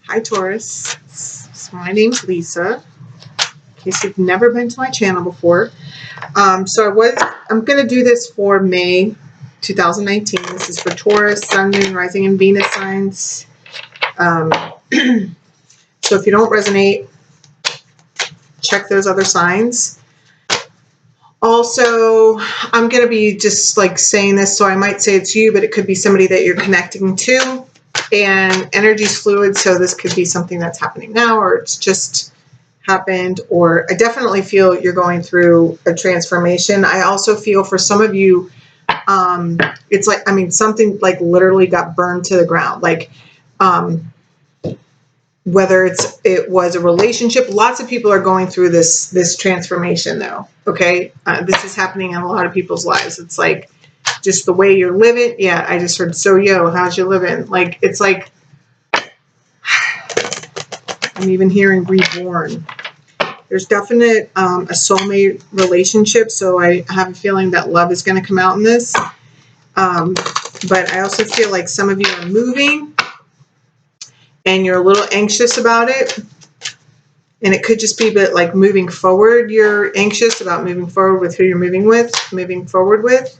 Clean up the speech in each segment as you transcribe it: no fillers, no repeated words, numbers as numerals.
Hi Taurus. So my name's Lisa. In case you've never been to my channel before. I'm gonna do this for May 2019. This is for Taurus, Sun, Moon, Rising, and Venus signs. So if you don't resonate, check those other signs. Also, I'm gonna be just like saying this, so I might say it's you, but it could be somebody that you're connecting to. And energy's fluid, so this could be something that's happening now, or it's just happened, or I definitely feel you're going through a transformation. I also feel for some of you, it's like, something like literally got burned to the ground. Like, whether it was a relationship, lots of people are going through this transformation though. Okay. This is happening in a lot of people's lives. It's like, just the way you're living. Yeah, I just heard, so yo, how's you living? Like, it's like, I'm even hearing reborn. There's definite a soulmate relationship, so I have a feeling that love is going to come out in this. But I also feel like some of you are moving, and you're a little anxious about it. And it could just be that, like, moving forward, you're anxious about moving forward with who you're moving forward with.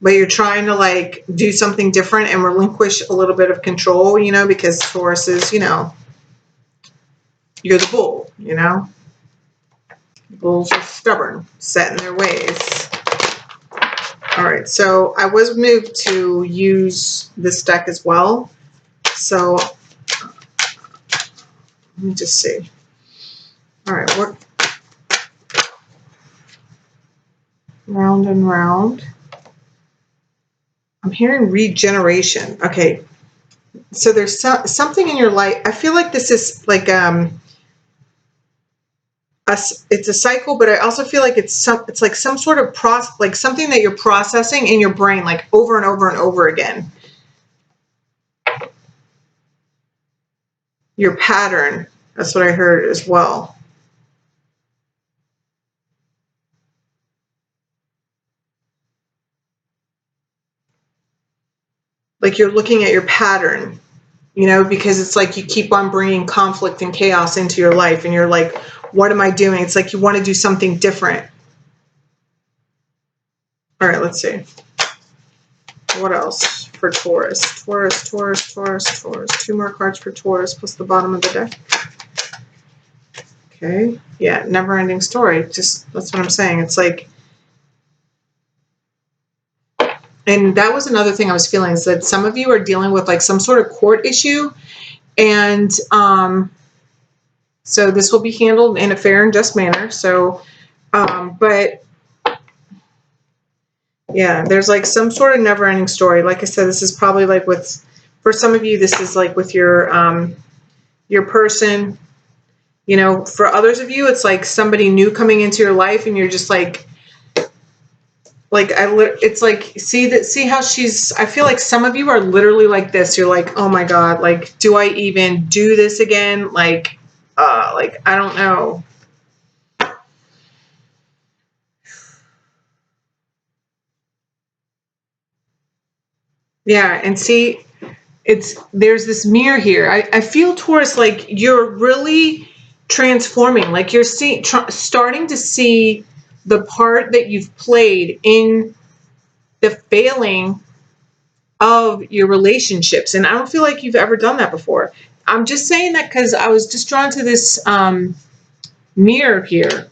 But you're trying to like do something different and relinquish a little bit of control, you know, because Taurus is, you know, you're the bull, you know. Bulls are stubborn, set in their ways. All right, so I was moved to use this deck as well. So let me just see. All right, what? Round and round. I'm hearing regeneration. Okay. So there's something in your life. I feel like this is like it's a cycle, but I also feel like it's like some sort of like something that you're processing in your brain, like over and over and over again. Your pattern. That's what I heard as well. Like you're looking at your pattern, you know, because it's like you keep on bringing conflict and chaos into your life, and you're like, what am I doing? It's like you want to do something different. All right, let's see. What else for Taurus? Taurus. 2 more cards for Taurus plus the bottom of the deck. Okay. Yeah, never ending story. Just, that's what I'm saying. It's like, and that was another thing I was feeling, is that some of you are dealing with like some sort of court issue. And so this will be handled in a fair and just manner. So, but yeah, there's like some sort of never ending story. Like I said, this is probably like for some of you, this is like with your person, you know. For others of you, it's like somebody new coming into your life, and you're just like it's like, see how she's, I feel like some of you are literally like this. You're like, oh my God, like, do I even do this again? Like, I don't know. Yeah. And see, there's this mirror here. I feel, Taurus, like you're really transforming, like you're starting to see the part that you've played in the failing of your relationships. And I don't feel like you've ever done that before. I'm just saying that because I was just drawn to this mirror here.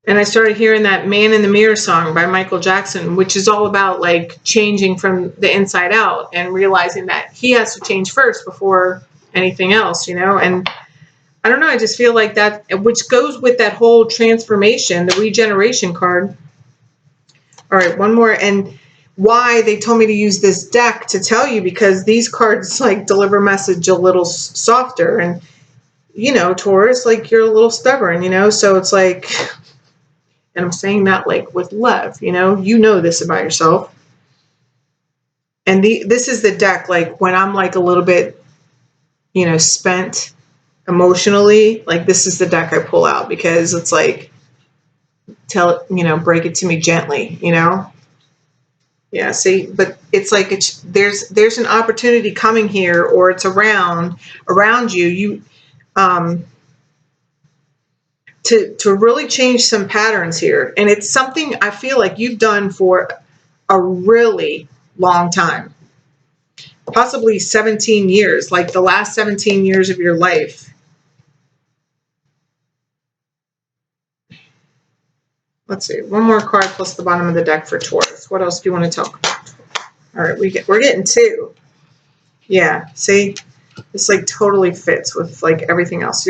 And I started hearing that Man in the Mirror song by Michael Jackson, which is all about like changing from the inside out and realizing that he has to change first before anything else, you know. And I don't know, I just feel like that, which goes with that whole transformation, the regeneration card. All right, one more. And why they told me to use this deck to tell you, because these cards like deliver message a little softer. And, you know, Taurus, like you're a little stubborn, you know, so it's like, and I'm saying that like with love, you know this about yourself. And this is the deck, like when I'm like a little bit, you know, spent emotionally, like this is the deck I pull out, because it's like tell, break it to me gently, Yeah, see, but it's like there's an opportunity coming here, or it's around you. Um to really change some patterns here, and it's something I feel like you've done for a really long time, possibly 17 years, like the last 17 years of your life. Let's see, one more card plus the bottom of the deck for Taurus. What else do you want to talk about? All right, we're getting two. Yeah, see, this like totally fits with like everything else.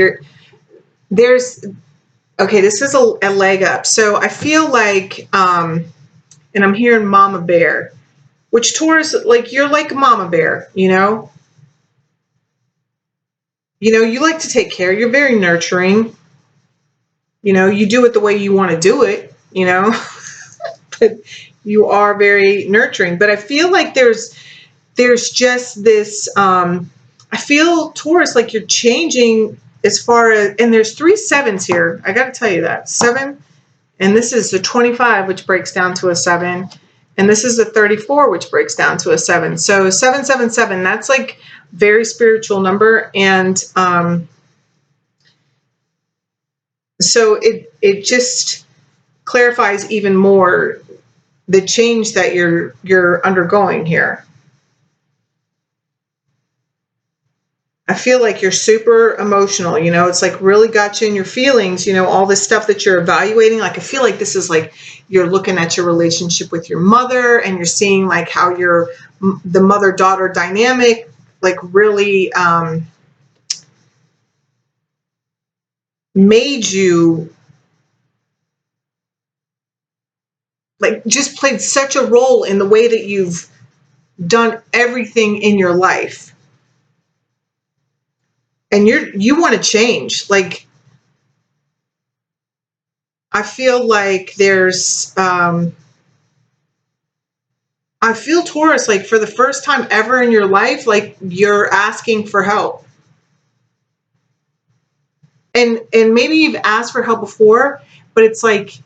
There's okay, this is a leg up. So I feel like, and I'm hearing Mama Bear, which Taurus, like you're like Mama Bear, you like to take care. You're very nurturing. You do it the way you want to do it, but you are very nurturing. But I feel like there's just this, I feel Taurus, like you're changing as far as, and there's 3 sevens here. I got to tell you that 7, and this is the 25, which breaks down to a 7. And this is the 34, which breaks down to a 7. So 777, that's like very spiritual number. And, so it just clarifies even more the change that you're undergoing here. I feel like you're super emotional, it's like really got you in your feelings, all this stuff that you're evaluating. Like, I feel like this is like you're looking at your relationship with your mother, and you're seeing like how the mother-daughter dynamic, like really made you, like just played such a role in the way that you've done everything in your life. And you want to change. Like, I feel like there's, I feel Taurus, like for the first time ever in your life, like you're asking for help. And maybe you've asked for help before, but it's like,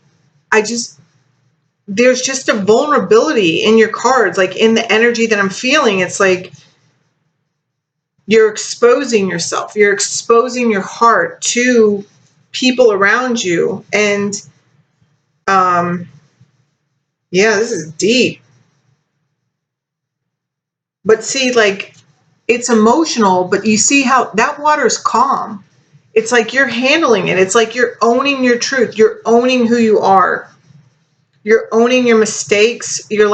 there's just a vulnerability in your cards, like in the energy that I'm feeling. It's like you're exposing yourself, you're exposing your heart to people around you. And yeah, this is deep. But see, like, it's emotional, but you see how that water is calm. It's like you're handling it. It's like you're owning your truth. You're owning who you are. You're owning your mistakes. You're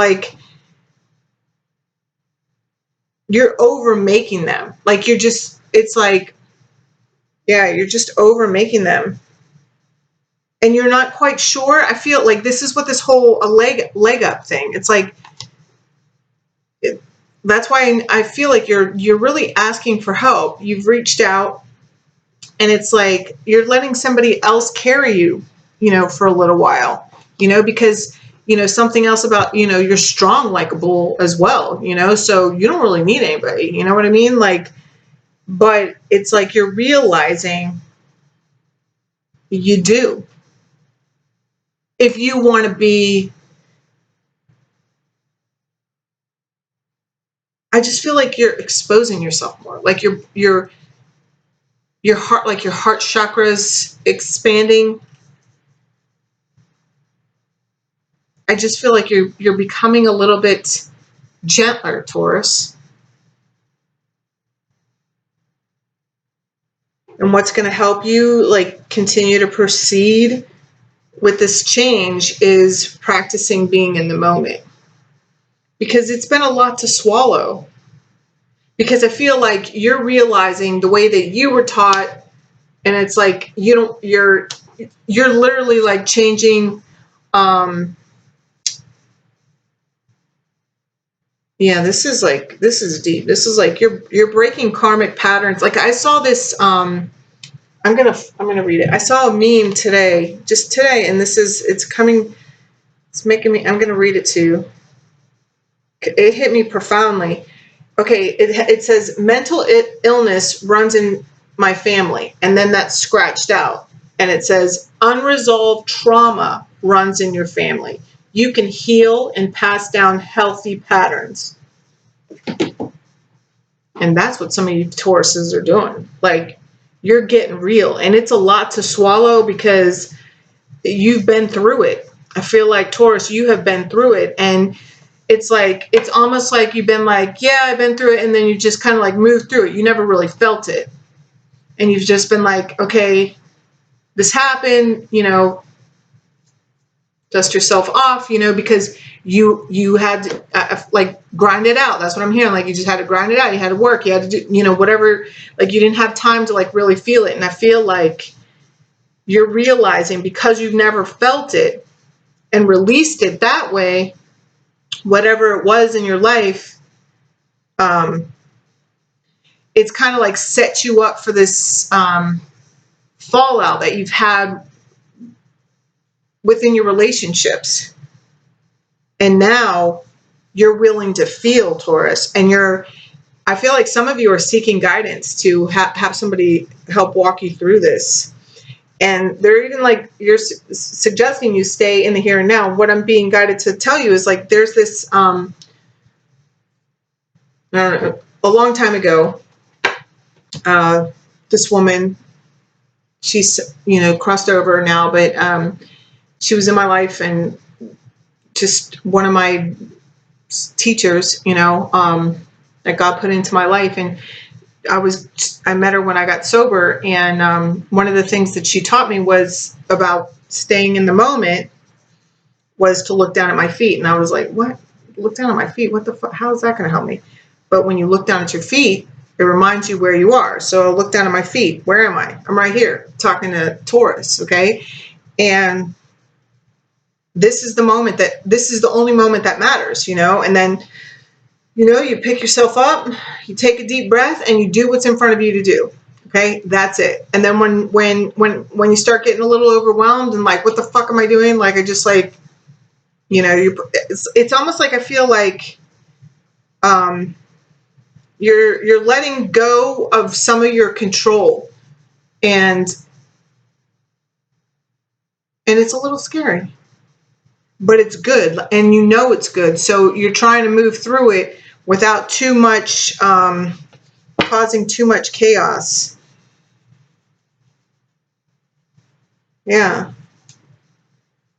over making them. Like it's like, yeah, you're just over making them. And you're not quite sure. I feel like this is what this whole leg up thing. It's like, that's why I feel like you're really asking for help. You've reached out, and it's like you're letting somebody else carry you, for a little while, because, something else about, you're strong like a bull as well, so you don't really need anybody, you know what I mean? Like, but it's like you're realizing you do. If you want to be, I just feel like you're exposing yourself more. Like your heart, like your heart chakras expanding. I just feel like you're becoming a little bit gentler, Taurus. And what's going to help you like continue to proceed with this change is practicing being in the moment. Because it's been a lot to swallow. Because I feel like you're realizing the way that you were taught, and it's like you're literally like changing. Yeah, this is deep. This is like you're breaking karmic patterns. Like, I saw this. I'm gonna read it. I saw a meme just today, and it's making me. I'm gonna read it to you. It hit me profoundly. Okay, it says mental illness runs in my family, and then that's scratched out, And it says, unresolved trauma runs in your family. You can heal and pass down healthy patterns. And that's what some of you Tauruses are doing. Like, you're getting real. And it's a lot to swallow because you've been through it. I feel like, Taurus, you have been through it. And it's like, it's almost like you've been like, yeah, I've been through it. And then you just kind of like moved through it. You never really felt it. And you've just been like, okay, this happened, you know, dust yourself off, you know, because you had to like grind it out. That's what I'm hearing. Like, you just had to grind it out. You had to work. You had to do, you know, whatever. Like, you didn't have time to like really feel it. And I feel like you're realizing, because you've never felt it and released it that way, whatever it was in your life, it's kind of like set you up for this fallout that you've had within your relationships. And now you're willing to feel, Taurus, and I feel like some of you are seeking guidance to have somebody help walk you through this. And they're even like, you're suggesting you stay in the here and now. What I'm being guided to tell you is like, there's this, I don't know, a long time ago, this woman, she's, you know, crossed over now, but she was in my life, and just one of my teachers, you know, that God put into my life. And I met her when I got sober. And one of the things that she taught me was about staying in the moment, was to look down at my feet. And I was like, what? Look down at my feet? What the fuck? How is that going to help me? But when you look down at your feet, it reminds you where you are. So I look down at my feet. Where am I? I'm right here talking to Taurus. Okay. And this is the only moment that matters, you know. And then, you know, you pick yourself up, you take a deep breath, and you do what's in front of you to do. Okay, that's it. And then when you start getting a little overwhelmed and like, what the fuck am I doing? Like, I just like, you know, it's almost like I feel like you're letting go of some of your control, and it's a little scary. But it's good, and you know it's good. So you're trying to move through it without too much, causing too much chaos. Yeah.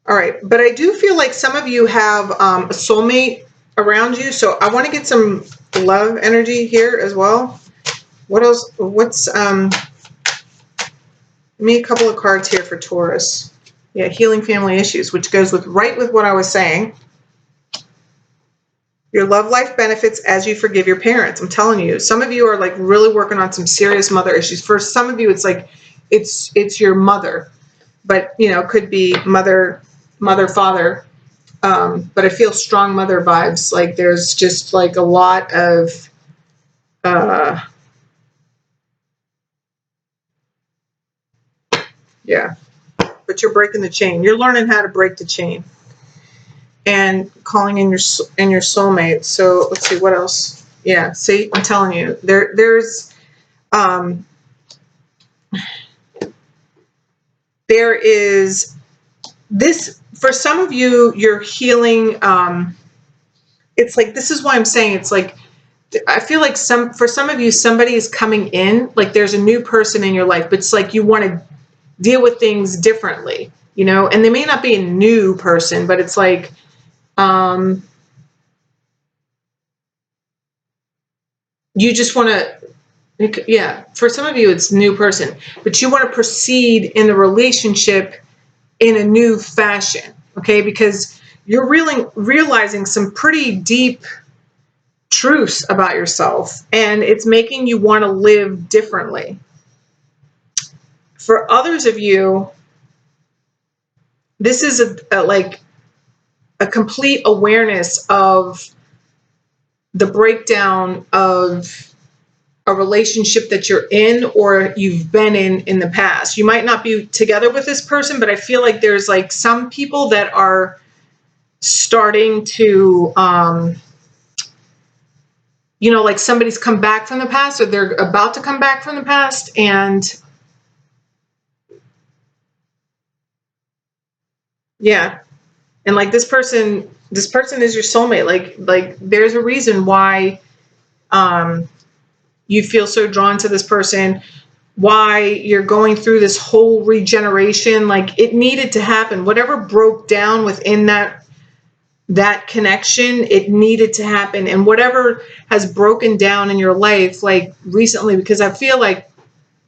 All right. But I do feel like some of you have a soulmate around you. So I want to get some love energy here as well. What else? Give me a couple of cards here for Taurus. Yeah, healing family issues, which goes right with what I was saying. Your love life benefits as you forgive your parents. I'm telling you, some of you are like really working on some serious mother issues. For some of you, it's like it's your mother, but you know, it could be mother, father. But I feel strong mother vibes. Like there's just like a lot of yeah. But you're breaking the chain. You're learning how to break the chain, and calling in your soulmate. So let's see what else. Yeah, see, I'm telling you, there's there is this for some of you. You're healing. It's like, this is why I'm saying it's like, I feel like for some of you, somebody is coming in. Like there's a new person in your life, but it's like you want to deal with things differently, you know. And they may not be a new person, but it's like you just want to, yeah, for some of you it's new person, but you want to proceed in the relationship in a new fashion, okay? Because you're really realizing some pretty deep truths about yourself, and it's making you want to live differently. For others of you, this is a complete awareness of the breakdown of a relationship that you're in or you've been in the past. You might not be together with this person, but I feel like there's like some people that are starting to, you know, like somebody's come back from the past, or they're about to come back from the past, and Yeah. And like this person is your soulmate. Like there's a reason why um you feel so drawn to this person, why you're going through this whole regeneration. Like it needed to happen. Whatever broke down within that connection, it needed to happen. And whatever has broken down in your life, like recently, because I feel like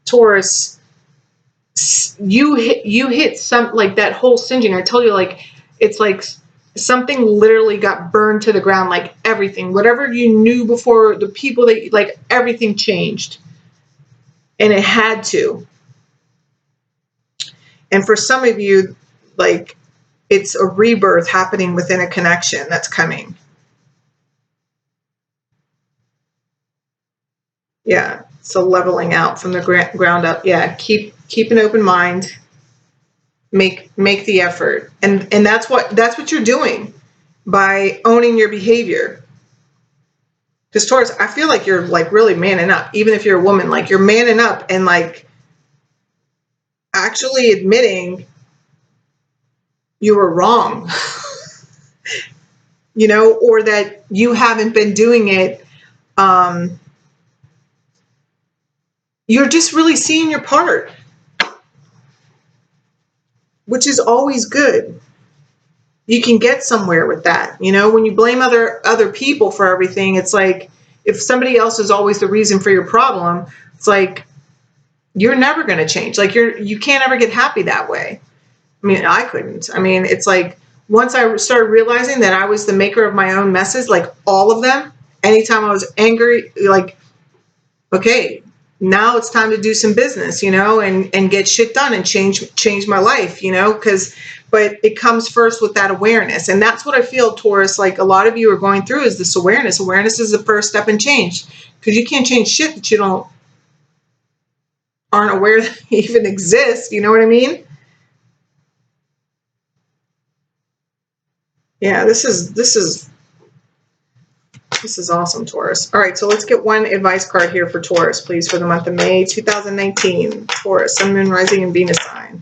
Taurus, you hit some, like that whole singeing. I told you, like it's like something literally got burned to the ground. Like everything, whatever you knew before, the people that like, everything changed, and it had to. And for some of you, like it's a rebirth happening within a connection that's coming. Yeah, so leveling out from the ground up. Yeah, keep an open mind. Make the effort, and that's what you're doing by owning your behavior. Because Taurus, I feel like you're like really manning up. Even if you're a woman, like you're manning up and like actually admitting you were wrong, or that you haven't been doing it. Um, you're just really seeing your part, which is always good. You can get somewhere with that. When you blame other people for everything, it's like if somebody else is always the reason for your problem, it's like you're never going to change. Like you can't ever get happy that way. I mean, I couldn't. I mean, it's like once I started realizing that I was the maker of my own messes, like all of them, anytime I was angry, like, okay, now it's time to do some business, and get shit done and change my life, but it comes first with that awareness. And that's what I feel, Taurus, like a lot of you are going through, is this awareness. Awareness is the first step in change, because you can't change shit that you aren't aware that even exists. You know what I mean? Yeah, this is awesome, Taurus. All right, so let's get one advice card here for Taurus, please, for the month of May 2019. Taurus, Sun, Moon, Rising, and Venus sign.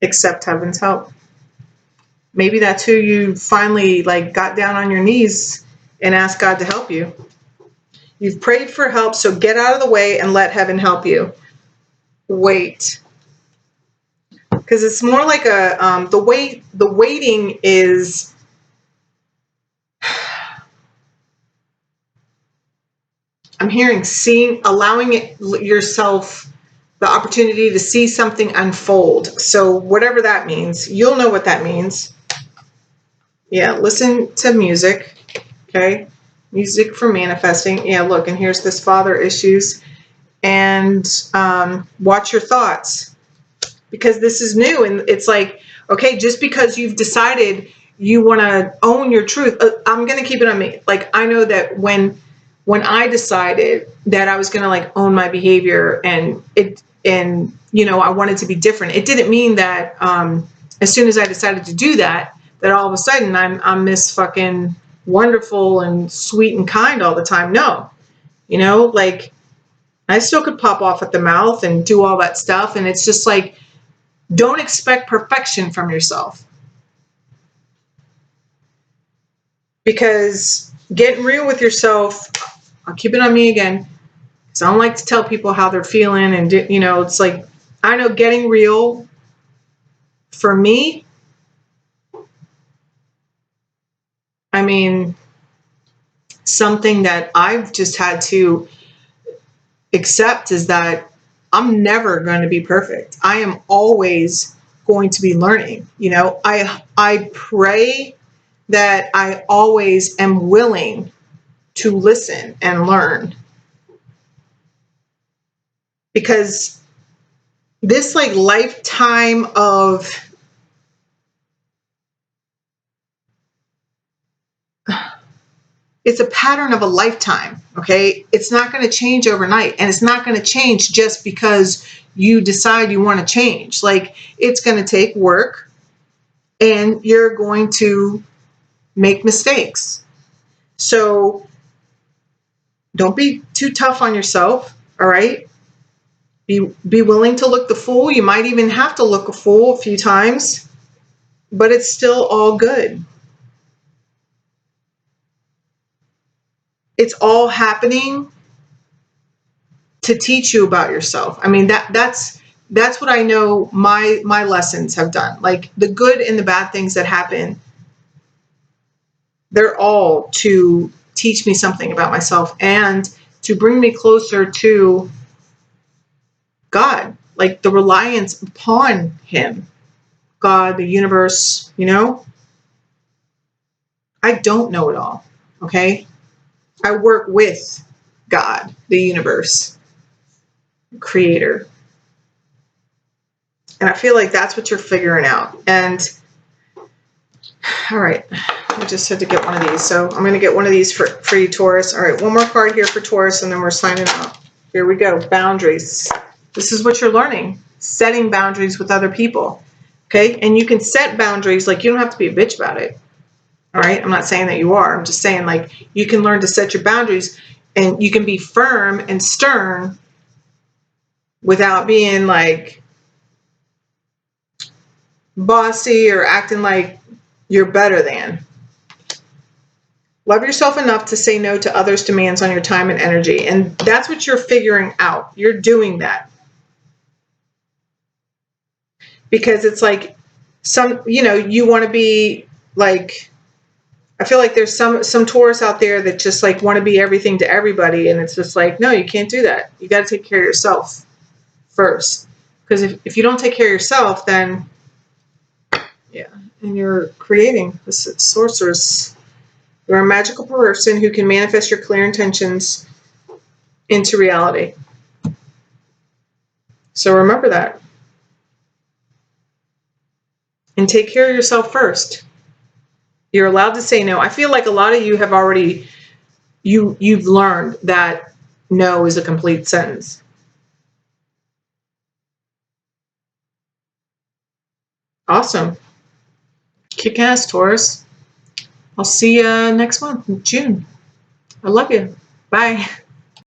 Accept heaven's help. Maybe that's who you finally like got down on your knees and asked God to help you. You've prayed for help, so get out of the way and let heaven help you. Wait. Because it's more like the waiting is, I'm hearing allowing yourself the opportunity to see something unfold. So whatever that means, you'll know what that means. Yeah, listen to music, okay? Music for manifesting. Yeah, look, and here's this father issues. And watch your thoughts, because this is new. And it's like, okay, just because you've decided you want to own your truth, I'm going to keep it on me. Like, I know that when I decided that I was going to like own my behavior and I wanted to be different, it didn't mean that as soon as I decided to do that all of a sudden I'm Miss fucking wonderful and sweet and kind all the time. No, like I still could pop off at the mouth and do all that stuff. And it's just like, don't expect perfection from yourself, because getting real with yourself, I'll keep it on me again, because I don't like to tell people how they're feeling. And, it's like, I know getting real for me, I mean, something that I've just had to accept is that I'm never going to be perfect. I am always going to be learning. I pray that I always am willing to listen and learn, because this like lifetime of it's a pattern of a lifetime. Okay, it's not going to change overnight, and it's not going to change just because you decide you want to change. Like, it's going to take work, and you're going to make mistakes. So don't be too tough on yourself. All right, Be willing to look the fool. You might even have to look a fool a few times, but it's still all good. It's all happening to teach you about yourself. I mean, that's what I know my lessons have done. Like the good and the bad things that happen, they're all to teach me something about myself and to bring me closer to God, like the reliance upon him, God, the universe, you know? I don't know it all, okay? I work with God, the universe, creator. And I feel like that's what you're figuring out. And all right, I just had to get one of these. So I'm going to get one of these for you, Taurus. All right, one more card here for Taurus, and then we're signing out. Here we go. Boundaries. This is what you're learning. Setting boundaries with other people. Okay? And you can set boundaries. Like, you don't have to be a bitch about it. All right? I'm not saying that you are. I'm just saying, like, you can learn to set your boundaries, and you can be firm and stern without being, like, bossy or acting like you're better than. Love yourself enough to say no to others' demands on your time and energy. And that's what you're figuring out. You're doing that. Because it's like you want to be like, I feel like there's some Taurus out there that just like want to be everything to everybody. And it's just like, no, you can't do that. You got to take care of yourself first. Because if you don't take care of yourself, then, yeah, and you're creating this sorceress. You're a magical person who can manifest your clear intentions into reality. So remember that. And take care of yourself first. You're allowed to say no. I feel like a lot of you have already, you've learned that no is a complete sentence. Awesome. Kick ass, Taurus. I'll see you next month in June. I love you. Bye.